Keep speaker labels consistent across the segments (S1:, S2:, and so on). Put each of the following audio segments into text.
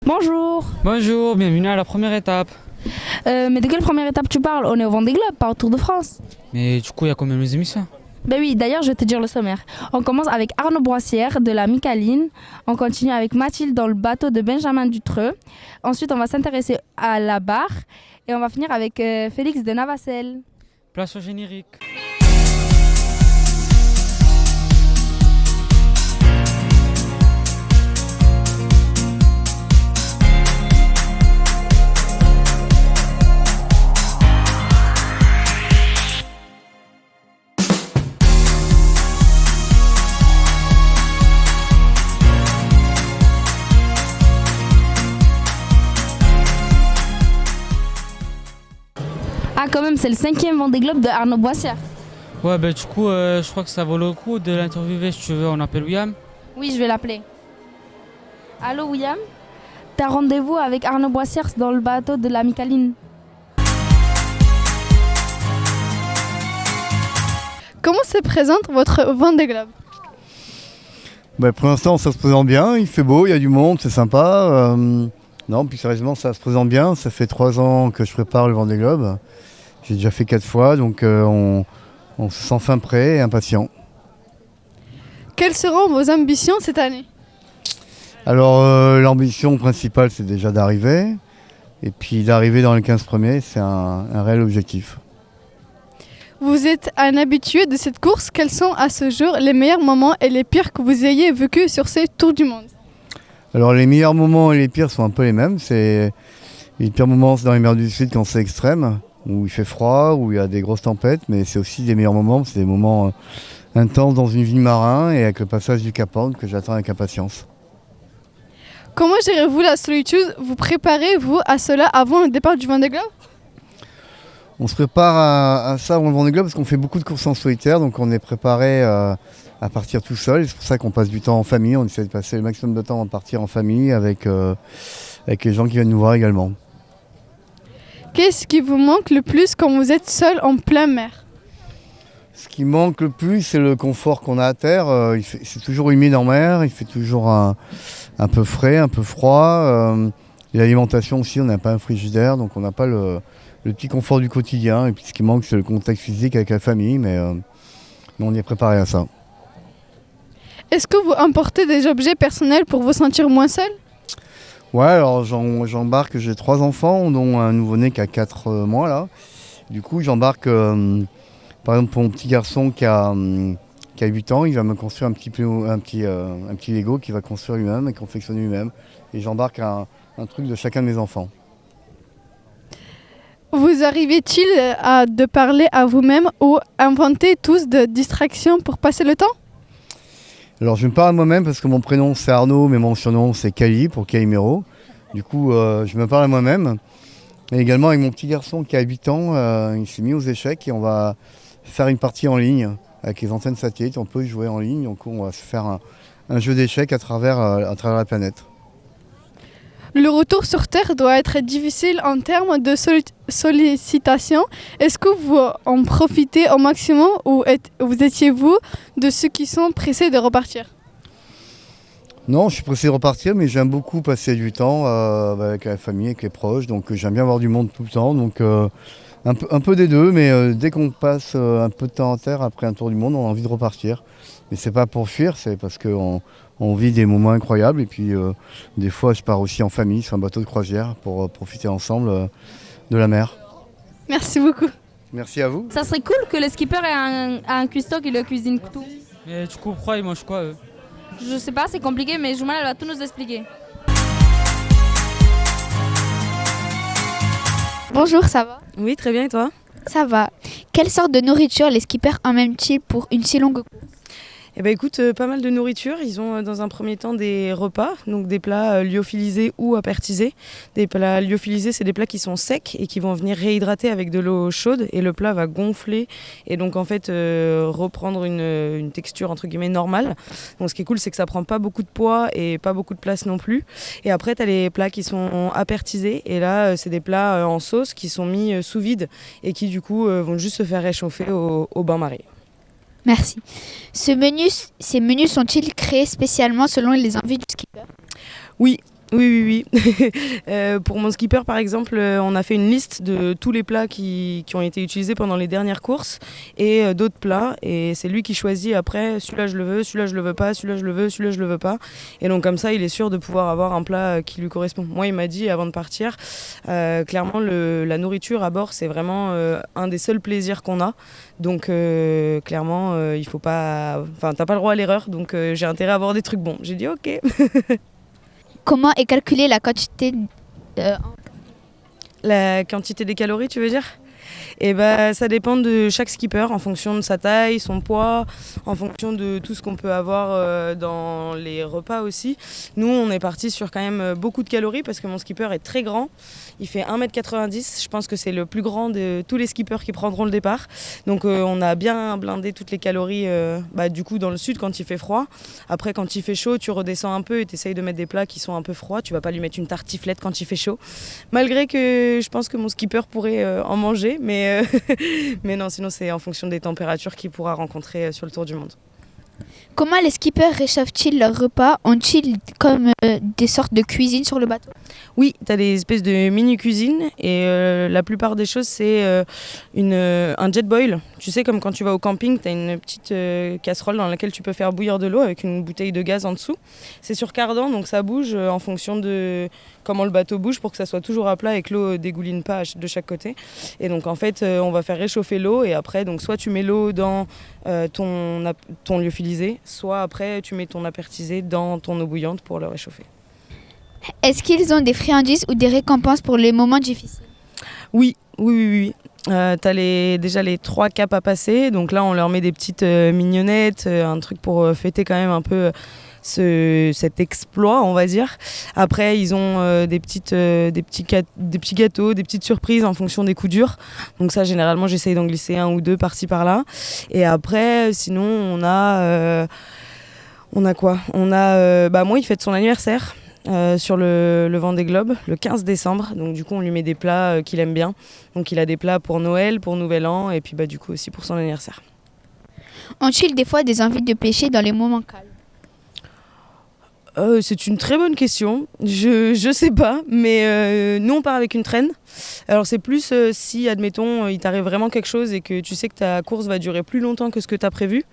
S1: Bonjour.
S2: Bonjour, bienvenue à la première étape.
S1: Mais de quelle première étape tu parles? On est au Vendée Globe, pas au Tour de France.
S2: Mais du coup, il y a combien de émissions?
S1: Ben oui, d'ailleurs, je vais te dire le sommaire. On commence avec Arnaud Boissière de la Micaline. On continue avec Mathilde dans le bateau de Benjamin Dutreux. Ensuite, on va s'intéresser à la barre. Et on va finir avec Félix de Navacelle.
S2: Place au générique.
S1: Ah, quand même, c'est le 5e Vendée Globe de Arnaud Boissière.
S2: Ouais, bah du coup, je crois que ça vaut le coup de l'interviewer si tu veux. On appelle William.
S1: Oui, je vais l'appeler. Allô, William? T'as rendez-vous avec Arnaud Boissière dans le bateau de la Micaline.
S3: Comment se présente votre Vendée Globe?
S4: Pour l'instant, ça se présente bien, il fait beau, il y a du monde, c'est sympa. Non, plus sérieusement, ça se présente bien. Ça fait 3 ans que je prépare le Vendée Globe. J'ai déjà fait 4 fois, donc on se sent fin prêt et impatient.
S3: Quelles seront vos ambitions cette année?
S4: Alors, l'ambition principale, c'est déjà d'arriver. Et puis, d'arriver dans les 15 premiers, c'est un réel objectif.
S3: Vous êtes un habitué de cette course. Quels sont à ce jour les meilleurs moments et les pires que vous ayez vécus sur ces Tours du Monde?
S4: Alors, les meilleurs moments et les pires sont un peu les mêmes. Les pires moments, c'est dans les mers du Sud quand c'est extrême, où il fait froid, où il y a des grosses tempêtes. Mais c'est aussi des meilleurs moments, c'est des moments intenses dans une ville marin et avec le passage du Cap Horn que j'attends avec impatience.
S3: Comment gérez-vous la solitude? Vous préparez-vous à cela avant le départ du Vendée Globe?
S4: On se prépare à ça avant le Vendée Globe parce qu'on fait beaucoup de courses en solitaire, donc on est préparé à partir tout seul. C'est pour ça qu'on passe du temps en famille. On essaie de passer le maximum de temps à partir en famille avec les gens qui viennent nous voir également.
S3: Qu'est-ce qui vous manque le plus quand vous êtes seul en pleine mer?
S4: Ce qui manque le plus, c'est le confort qu'on a à terre. C'est toujours humide en mer, il fait toujours un peu frais, un peu froid. L'alimentation aussi, on n'a pas un frigidaire, donc on n'a pas le petit confort du quotidien. Et puis ce qui manque, c'est le contact physique avec la famille, mais on y est préparé à ça.
S3: Est-ce que vous emportez des objets personnels pour vous sentir moins seul?
S4: Ouais, alors j'embarque, j'ai 3 enfants, dont un nouveau-né qui a 4 mois là. Du coup, j'embarque, par exemple, pour mon petit garçon qui a 8 ans, il va me construire un petit Lego qu'il va construire lui-même et confectionner lui-même. Et j'embarque un truc de chacun de mes enfants.
S3: Vous arrivez-il à de parler à vous-même ou inventer tous de distractions pour passer le temps?
S4: Alors je me parle à moi-même parce que mon prénom c'est Arnaud, mais mon surnom c'est Kali pour Calimero. Du coup, je me parle à moi-même. Et également avec mon petit garçon qui a 8 ans, il s'est mis aux échecs et on va faire une partie en ligne avec les antennes satellites. On peut y jouer en ligne, donc on va se faire un jeu d'échecs à travers la planète.
S3: Le retour sur Terre doit être difficile en termes de sollicitation. Est-ce que vous en profitez au maximum ou vous étiez-vous de ceux qui sont pressés de repartir?
S4: Non, je suis pressé de repartir, mais j'aime beaucoup passer du temps avec la famille, avec les proches. Donc j'aime bien voir du monde tout le temps. Donc un peu des deux, mais dès qu'on passe un peu de temps en terre après un tour du monde, on a envie de repartir. Mais c'est pas pour fuir, c'est parce qu'on vit des moments incroyables. Et puis des fois, je pars aussi en famille sur un bateau de croisière pour profiter ensemble de la mer.
S3: Merci beaucoup.
S4: Merci à vous.
S1: Ça serait cool que le skipper ait un cuistot qui le cuisine tout.
S2: Mais du coup, pourquoi ils mangent quoi eux?
S1: Je sais pas, c'est compliqué, mais Jouman, elle va tout nous expliquer.
S5: Bonjour, ça va?
S6: Oui, très bien, et toi?
S5: Ça va. Quelle sorte de nourriture les skippers emmènent-ils pour une si longue course?
S6: Eh ben écoute, pas mal de nourriture. Ils ont dans un premier temps des repas, donc des plats lyophilisés ou apertisés. Des plats lyophilisés, c'est des plats qui sont secs et qui vont venir réhydrater avec de l'eau chaude et le plat va gonfler et donc en fait reprendre une texture entre guillemets normale. Donc ce qui est cool, c'est que ça prend pas beaucoup de poids et pas beaucoup de place non plus. Et après, tu as les plats qui sont apertisés et là, c'est des plats en sauce qui sont mis sous vide et qui du coup vont juste se faire réchauffer au bain-marie.
S5: Merci. Ces menus sont-ils créés spécialement selon les envies du skipper?
S6: Oui, Oui, oui. Pour mon skipper, par exemple, on a fait une liste de tous les plats qui ont été utilisés pendant les dernières courses et d'autres plats. Et c'est lui qui choisit après, celui-là je le veux, celui-là je le veux pas, celui-là je le veux, celui-là je le veux pas. Et donc comme ça, il est sûr de pouvoir avoir un plat qui lui correspond. Moi, il m'a dit avant de partir, clairement, la nourriture à bord, c'est vraiment un des seuls plaisirs qu'on a. Donc clairement, il faut pas... Enfin, t'as pas le droit à l'erreur, donc j'ai intérêt à avoir des trucs bons. J'ai dit ok.
S5: Comment est calculée la quantité
S6: La quantité des calories, tu veux dire? Et ça dépend de chaque skipper en fonction de sa taille, son poids, en fonction de tout ce qu'on peut avoir dans les repas aussi. Nous, on est parti sur quand même beaucoup de calories parce que mon skipper est très grand. Il fait 1m90. Je pense que c'est le plus grand de tous les skippers qui prendront le départ. Donc on a bien blindé toutes les calories du coup dans le sud quand il fait froid. Après, quand il fait chaud, tu redescends un peu et tu essayes de mettre des plats qui sont un peu froids. Tu vas pas lui mettre une tartiflette quand il fait chaud. Malgré que je pense que mon skipper pourrait en manger. Mais non, sinon c'est en fonction des températures qu'il pourra rencontrer sur le tour du monde.
S5: Comment les skippers réchauffent-ils leurs repas? Ont-ils comme des sortes de cuisine sur le bateau?
S6: Oui, tu as des espèces de mini-cuisines et la plupart des choses, c'est un jet boil. Tu sais, comme quand tu vas au camping, tu as une petite casserole dans laquelle tu peux faire bouillir de l'eau avec une bouteille de gaz en dessous. C'est sur cardan, donc ça bouge en fonction de comment le bateau bouge pour que ça soit toujours à plat et que l'eau dégouline pas de chaque côté. Et donc en fait, on va faire réchauffer l'eau et après, donc soit tu mets l'eau dans ton lyophilisé, soit après tu mets ton apertisé dans ton eau bouillante pour le réchauffer.
S5: Est-ce qu'ils ont des friandises ou des récompenses pour les moments difficiles?
S6: Oui. T'as déjà les 3 caps à passer, donc là on leur met des petites mignonnettes, un truc pour fêter quand même un peu cet exploit, on va dire. Après ils ont des petits gâteaux, des petites surprises en fonction des coups durs, donc ça généralement j'essaye d'en glisser 1 ou 2 par-ci par-là. Et après sinon on a quoi? Moi il fête son anniversaire sur le Vendée Globe le 15 décembre, donc du coup on lui met des plats qu'il aime bien, donc il a des plats pour Noël, pour Nouvel An et puis du coup aussi pour son anniversaire.
S5: Ont-ils des fois des envies de pêcher dans les moments calmes?
S6: C'est une très bonne question, je sais pas, mais nous on part avec une traîne. Alors c'est plus si admettons il t'arrive vraiment quelque chose et que tu sais que ta course va durer plus longtemps que ce que tu as prévu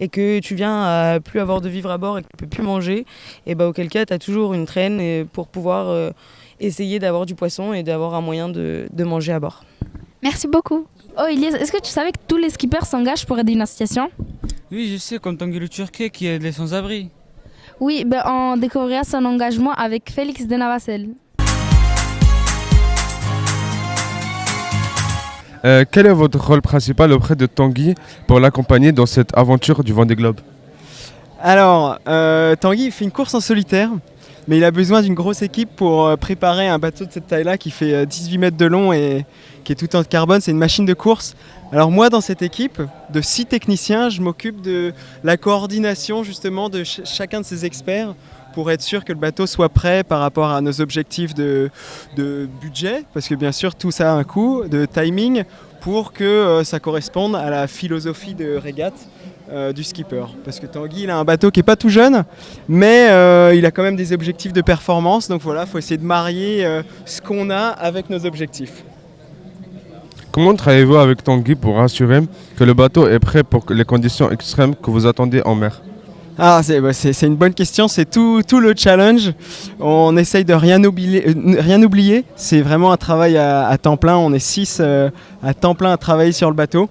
S6: et que tu viens à plus avoir de vivre à bord et que tu peux plus manger, et auquel cas tu as toujours une traîne pour pouvoir essayer d'avoir du poisson et d'avoir un moyen de manger à bord.
S5: Merci beaucoup.
S1: Oh Elias, est-ce que tu savais que tous les skippers s'engagent pour aider une association?
S2: Oui, je sais, comme Tanguy le Turquet qui aide les sans-abri.
S1: Oui, on découvrira son engagement avec Félix de Navacelle.
S7: Quel est votre rôle principal auprès de Tanguy pour l'accompagner dans cette aventure du Vendée Globe?
S8: Alors, Tanguy fait une course en solitaire, mais il a besoin d'une grosse équipe pour préparer un bateau de cette taille-là qui fait 18 mètres de long et qui est tout en carbone. C'est une machine de course. Alors moi, dans cette équipe de 6 techniciens, je m'occupe de la coordination justement de chacun de ces experts pour être sûr que le bateau soit prêt par rapport à nos objectifs de budget, parce que bien sûr tout ça a un coût, de timing, pour que ça corresponde à la philosophie de régate du skipper. Parce que Tanguy, il a un bateau qui n'est pas tout jeune, mais il a quand même des objectifs de performance, donc voilà, il faut essayer de marier ce qu'on a avec nos objectifs.
S7: Comment travaillez-vous avec Tanguy pour assurer que le bateau est prêt pour les conditions extrêmes que vous attendez en mer?
S8: C'est une bonne question, c'est tout le challenge. On essaye de rien oublier. C'est vraiment un travail à temps plein. On est 6 à temps plein à travailler sur le bateau.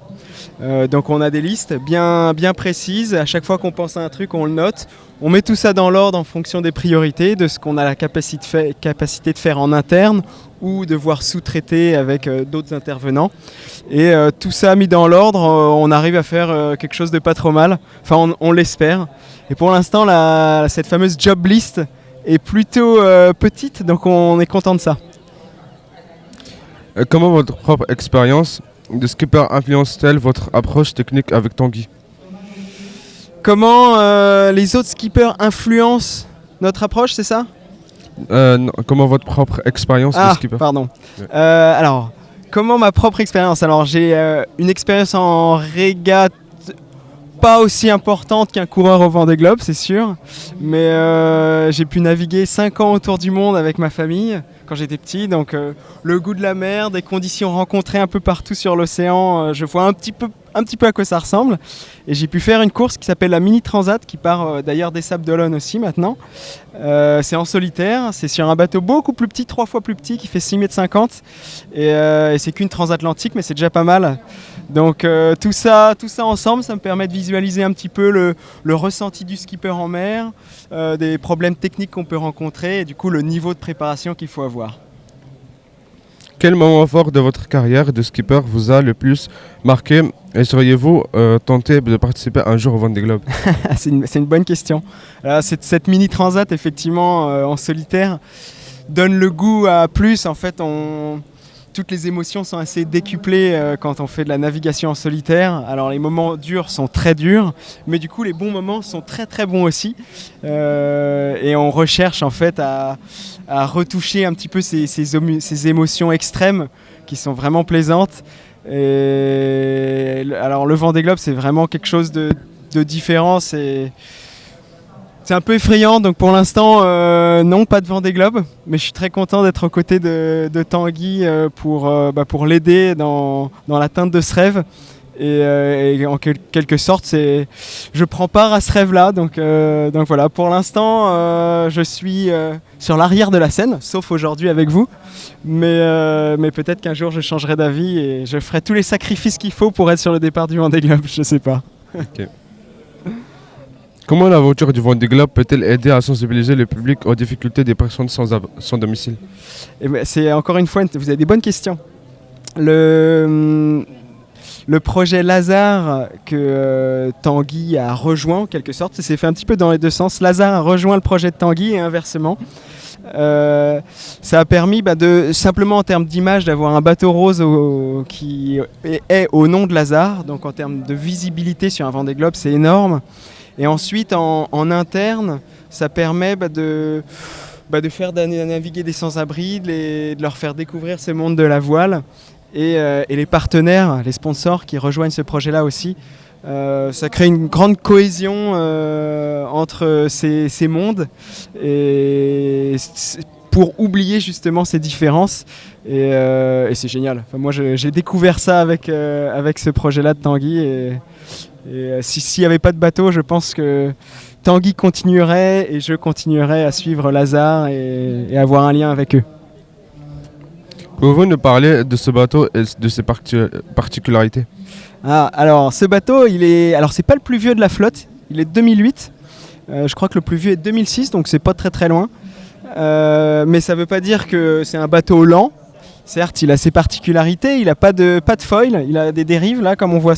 S8: Donc on a des listes bien précises. À chaque fois qu'on pense à un truc, on le note. On met tout ça dans l'ordre en fonction des priorités, de ce qu'on a la capacité de faire en interne ou de voir sous-traiter avec d'autres intervenants. Et tout ça mis dans l'ordre, on arrive à faire quelque chose de pas trop mal. Enfin, on l'espère. Et pour l'instant, cette fameuse job list est plutôt petite, donc on est content de ça.
S7: Comment votre propre expérience de skipper influence-t-elle votre approche technique avec Tanguy?
S8: Comment les autres skippers influencent notre approche, c'est ça?
S7: Non, comment votre propre expérience de skipper?
S8: Pardon. Alors, comment ma propre expérience? Alors, j'ai une expérience en régate pas aussi importante qu'un coureur au Vendée Globe, c'est sûr. Mais j'ai pu naviguer 5 ans autour du monde avec ma famille quand j'étais petit. Donc le goût de la mer, des conditions rencontrées un peu partout sur l'océan, je vois un petit peu à quoi ça ressemble. Et j'ai pu faire une course qui s'appelle la Mini Transat, qui part d'ailleurs des Sables d'Olonne aussi maintenant. C'est en solitaire, c'est sur un bateau beaucoup plus petit, 3 fois plus petit, qui fait 6,50 m. Et c'est qu'une transatlantique, mais c'est déjà pas mal. Donc tout ça ensemble, ça me permet de visualiser un petit peu le ressenti du skipper en mer, des problèmes techniques qu'on peut rencontrer et du coup le niveau de préparation qu'il faut avoir.
S7: Quel moment fort de votre carrière de skipper vous a le plus marqué et seriez-vous tenté de participer un jour au Vendée Globe?
S8: C'est une bonne question. Cette mini transat effectivement en solitaire donne le goût à plus. En fait, toutes les émotions sont assez décuplées quand on fait de la navigation en solitaire. Alors les moments durs sont très durs, mais du coup les bons moments sont très très bons aussi. Et on recherche en fait à retoucher un petit peu ces émotions extrêmes qui sont vraiment plaisantes. Et alors le Vendée Globe, c'est vraiment quelque chose de différent. C'est un peu effrayant, donc pour l'instant, non, pas de Vendée Globe, mais je suis très content d'être aux côtés de Tanguy pour l'aider dans l'atteinte de ce rêve. Et en quelque sorte, je prends part à ce rêve-là. Donc voilà, pour l'instant, je suis sur l'arrière de la scène, sauf aujourd'hui avec vous. Mais peut-être qu'un jour, je changerai d'avis et je ferai tous les sacrifices qu'il faut pour être sur le départ du Vendée Globe, je sais pas.
S7: Okay. Comment l'aventure du Vendée Globe peut-elle aider à sensibiliser le public aux difficultés des personnes sans domicile?
S8: C'est encore une fois, vous avez des bonnes questions. Le projet Lazare que Tanguy a rejoint en quelque sorte, ça s'est fait un petit peu dans les deux sens. Lazare a rejoint le projet de Tanguy et inversement. Ça a permis simplement en termes d'image d'avoir un bateau rose qui est au nom de Lazare. Donc en termes de visibilité sur un Vendée Globe, c'est énorme. Et ensuite, en interne, ça permet de faire naviguer des sans-abri, de leur faire découvrir ce monde de la voile. Et les partenaires, les sponsors qui rejoignent ce projet-là aussi, ça crée une grande cohésion entre ces mondes et pour oublier justement ces différences. Et c'est génial. Enfin, moi, j'ai découvert ça avec ce projet-là de Tanguy. Et s'il n'y avait pas de bateau, je pense que Tanguy continuerait et je continuerais à suivre Lazare et avoir un lien avec eux.
S7: Pouvez-vous nous parler de ce bateau et de ses particularités?
S8: Alors, ce bateau, c'est pas le plus vieux de la flotte, il est de 2008. Je crois que le plus vieux est de 2006, donc c'est pas très très loin. Mais ça veut pas dire que c'est un bateau lent. Certes, il a ses particularités, il n'a pas de foil, il a des dérives là, comme on voit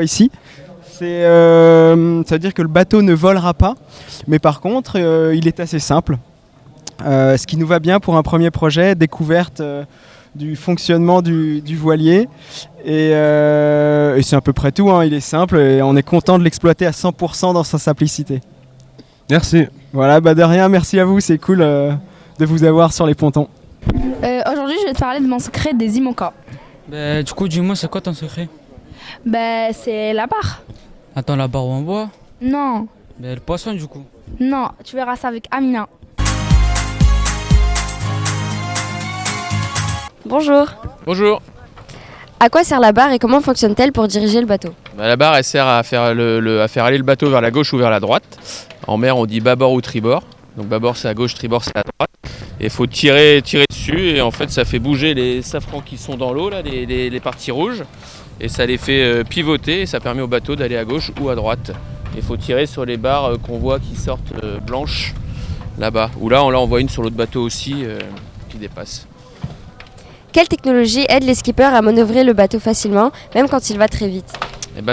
S8: ici. Ça veut dire que le bateau ne volera pas, mais par contre, il est assez simple. Ce qui nous va bien pour un premier projet, découverte du fonctionnement du voilier. Et c'est à peu près tout, hein. Il est simple et on est content de l'exploiter à 100% dans sa simplicité.
S7: Merci.
S8: Voilà, de rien, merci à vous, c'est cool de vous avoir sur les pontons.
S1: Aujourd'hui, je vais te parler de mon secret des IMOCA.
S2: Du coup, dis-moi, c'est quoi ton secret?
S1: C'est la barre.
S2: Attends, la barre en bois?
S1: Non.
S2: Le poisson, du coup?
S1: Non, tu verras ça avec Amina.
S9: Bonjour.
S10: Bonjour.
S9: À quoi sert la barre et comment fonctionne-t-elle pour diriger le bateau?
S10: La barre, elle sert à faire aller le bateau vers la gauche ou vers la droite. En mer, on dit bâbord ou tribord. Donc bâbord c'est à gauche, tribord c'est à droite. Et il faut tirer dessus et en fait ça fait bouger les safrans qui sont dans l'eau, là, les parties rouges. Et ça les fait pivoter et ça permet au bateau d'aller à gauche ou à droite. Il faut tirer sur les barres qu'on voit qui sortent blanches là-bas. Ou là on voit une sur l'autre bateau aussi qui dépasse.
S9: Quelle technologie aide les skippers à manœuvrer le bateau facilement, même quand il va très vite?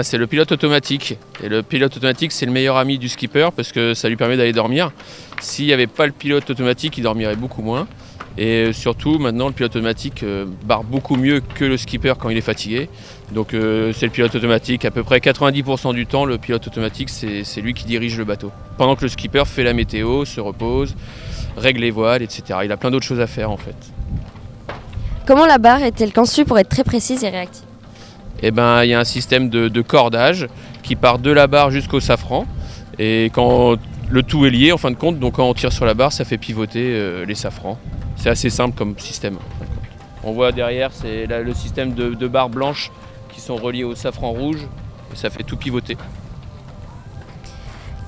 S10: C'est le pilote automatique. Et le pilote automatique, c'est le meilleur ami du skipper parce que ça lui permet d'aller dormir. S'il n'y avait pas le pilote automatique, il dormirait beaucoup moins. Et surtout, maintenant, le pilote automatique barre beaucoup mieux que le skipper quand il est fatigué. Donc c'est le pilote automatique. À peu près 90% du temps, le pilote automatique, c'est lui qui dirige le bateau. Pendant que le skipper fait la météo, se repose, règle les voiles, etc. Il a plein d'autres choses à faire en fait.
S9: Comment la barre est-elle conçue pour être très précise et réactive?
S10: Il y a un système de cordage qui part de la barre jusqu'au safran. Et quand le tout est lié, en fin de compte, donc quand on tire sur la barre, ça fait pivoter les safrans. C'est assez simple comme système. On voit derrière, c'est le système de barres blanches qui sont reliées au safran rouge. Et ça fait tout pivoter.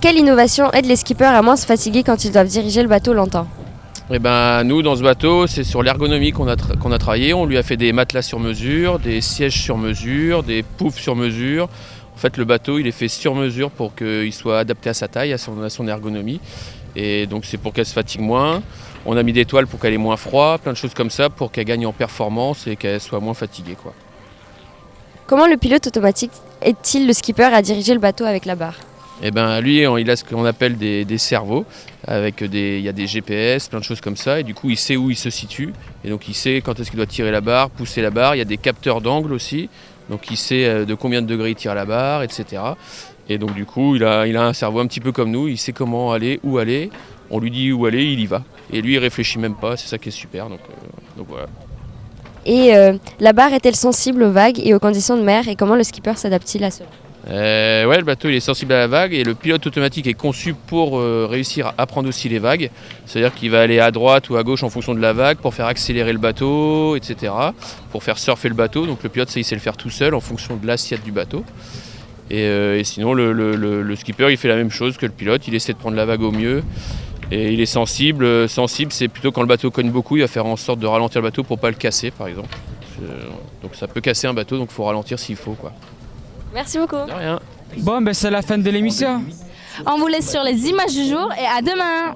S9: Quelle innovation aide les skippers à moins se fatiguer quand ils doivent diriger le bateau longtemps?
S10: Et ben, nous, dans ce bateau, c'est sur l'ergonomie qu'on a travaillé. On lui a fait des matelas sur mesure, des sièges sur mesure, des poufs sur mesure. En fait, le bateau, il est fait sur mesure pour qu'il soit adapté à sa taille, à son ergonomie. Et donc, c'est pour qu'elle se fatigue moins. On a mis des toiles pour qu'elle ait moins froid, plein de choses comme ça pour qu'elle gagne en performance et qu'elle soit moins fatiguée, quoi.
S9: Comment le pilote automatique aide-t-il le skipper à diriger le bateau avec la barre?
S10: Et ben lui, il a ce qu'on appelle des cerveaux, il y a des GPS, plein de choses comme ça, et du coup il sait où il se situe, et donc il sait quand est-ce qu'il doit tirer la barre, pousser la barre, il y a des capteurs d'angle aussi, donc il sait de combien de degrés il tire la barre, etc. Et donc du coup il a un cerveau un petit peu comme nous, il sait comment aller, où aller, on lui dit où aller, il y va. Et lui il réfléchit même pas, c'est ça qui est super, donc voilà.
S9: Et la barre est-elle sensible aux vagues et aux conditions de mer, et comment le skipper s'adapte-t-il à cela?
S10: Ouais, le bateau il est sensible à la vague et le pilote automatique est conçu pour réussir à prendre aussi les vagues. C'est-à-dire qu'il va aller à droite ou à gauche en fonction de la vague pour faire accélérer le bateau, etc. Pour faire surfer le bateau. Donc le pilote ça, il sait le faire tout seul en fonction de l'assiette du bateau. Et sinon le skipper il fait la même chose que le pilote, il essaie de prendre la vague au mieux. Et il est sensible, c'est plutôt quand le bateau cogne beaucoup, il va faire en sorte de ralentir le bateau pour pas le casser par exemple. Donc ça peut casser un bateau, donc il faut ralentir s'il faut, quoi.
S9: Merci beaucoup.
S10: De rien.
S2: Bon, ben c'est la fin de l'émission.
S1: On vous laisse sur les images du jour et à demain.